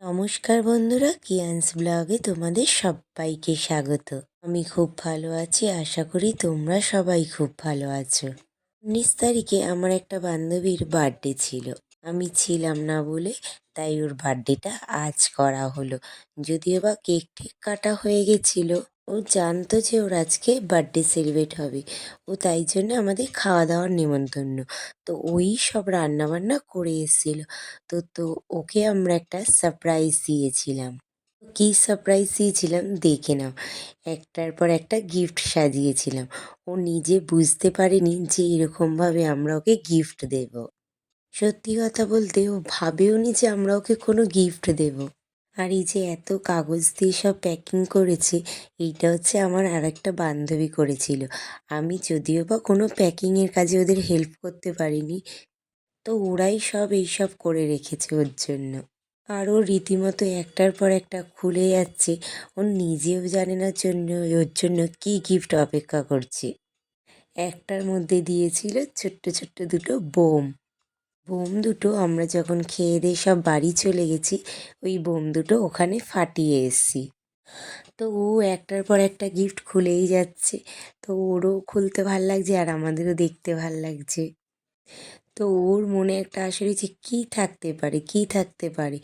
নমস্কার বন্ধুরা, কিয়ান্স ব্লগে তোমাদের সবাইকে স্বাগত। আমি খুব ভালো আছি, আশা করি তোমরা সবাই খুব ভালো আছো। 19 তারিখে আমার একটা বান্ধবীর বার্থডে ছিল। আমি ছিলাম না বলে তাই ওর বার্থডেটা আজ করা হলো। যদিও বা কেক টেক কাটা হয়ে গেছিল, ও জানতো যে ওর আজকে বার্থডে সেলিব্রেট হবে। ও তাই জন্য আমাদের খাওয়া দাওয়ার নেমন্তন্ন। তো ওই সব রান্না বান্না করে এসেছিল। তো ওকে আমরা একটা সারপ্রাইজ দিয়েছিলাম। কী সারপ্রাইজ দিয়েছিলাম দেখে নাও। একটার পর একটা গিফট সাজিয়েছিলাম। ও নিজে বুঝতে পারেনি যে এরকমভাবে আমরা ওকে গিফট দেব। সত্যি কথা বলতে ও ভাবেওনি যে আমরা ওকে কোনো গিফট দেব। আর এই যে এত কাগজ দিয়ে সব প্যাকিং করেছে, এইটা হচ্ছে আমার আরেকটা বান্ধবী করেছিল। আমি যদিও বা কোনো প্যাকিংয়ের কাজে ওদের হেল্প করতে পারিনি, তো ওরাই সব এইসব করে রেখেছে ওর জন্য। আর ও রীতিমতো একটার পর একটা খুলে যাচ্ছে। ও নিজেও জানে না ওর জন্য কী গিফট অপেক্ষা করছে। একটার মধ্যে দিয়েছিল ছোট্ট ছোট্ট দুটো বোম। বোম দুটো আমরা যখন খেয়ে দিয়ে সব বাড়ি চলে গেছি, ওই বোম দুটো ওখানে ফাটিয়ে এসছি। তো ও একটার পর একটা গিফট খুলেই যাচ্ছে। তো ওরও খুলতে ভাল লাগছে আর আমাদেরও দেখতে ভাল লাগছে। তো ওর মনে একটা আশা রয়েছে কী থাকতে পারে, কী থাকতে পারে।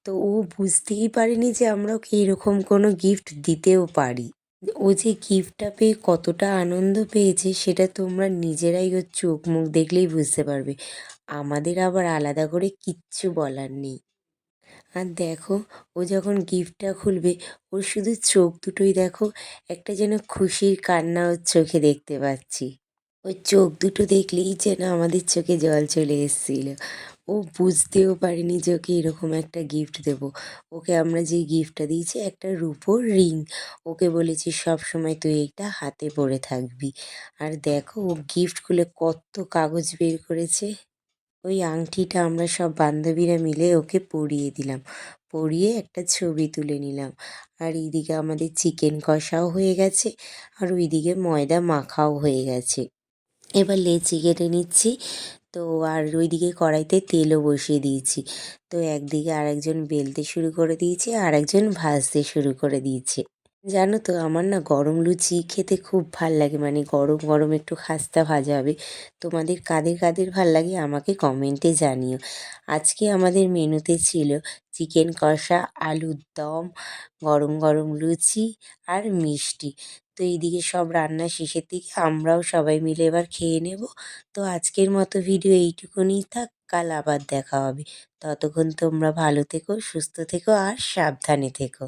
তো ও বুঝতেই পারেনি যে আমরা ওকে এরকম কোনো গিফট দিতেও পারি। ও যে গিফটটা পেয়ে কতটা আনন্দ পেয়েছে সেটা তোমরা নিজেরাই ওর চোখ মুখ দেখলেই বুঝতে পারবে। আমাদের আবার আলাদা করে কিচ্ছু বলার নেই। আর দেখো, ও যখন গিফটটা খুলবে ওর শুধু চোখ দুটোই দেখো, একটা যেন খুশির কান্না ওর চোখে দেখতে পাচ্ছি। ওই চোখ দুটো দেখলেই যেন আমাদের চোখে জল চলে এসেছিল। ও বুঝতেও পারেনি যে ওকে এরকম একটা গিফট দেবো। ওকে আমরা যে গিফটটা দিয়েছি একটা রূপোর রিং। ওকে বলেছি সব সময় তুই এইটা হাতে পরে থাকবি। আর দেখো ও গিফট খুলে কত কাগজ বের করেছে। ওই আংটিটা আমরা সব বান্ধবীরা মিলে ওকে পরিয়ে দিলাম। পরিয়ে একটা ছবি তুলে নিলাম। আর এইদিকে আমাদের চিকেন কষাও হয়ে গেছে, আর ওইদিকে ময়দা মাখাও হয়ে গেছে। এবার লেচি কেটে নিচ্ছি। তো আর ওইদিকে কড়াইতে তেলও বসিয়ে দিয়েছি। তো একদিকে আরেকজন বেলতে শুরু করে দিয়েছে, আর একজন ভাজতে শুরু করে দিয়েছে। জানো তো আমার না গরম লুচি খেতে খুব ভাল লাগে, মানে গরম গরম একটু খাস্তা ভাজা হবে। তোমাদের কাদের কাদের ভাল লাগে আমাকে কমেন্টে জানিও। আজকে আমাদের মেনুতে ছিল চিকেন কষা, আলুর দম, গরম গরম লুচি আর মিষ্টি। তো এইদিকে সব রান্না শেষের দিকে আমরাও সবাই মিলে এবার খেয়ে নেব। তো আজকের মতো ভিডিও এইটুকুনিই থাক, কাল আবার দেখা হবে। ততক্ষণ তোমরা ভালো থেকো, সুস্থ থেকো আর সাবধানে থেকো।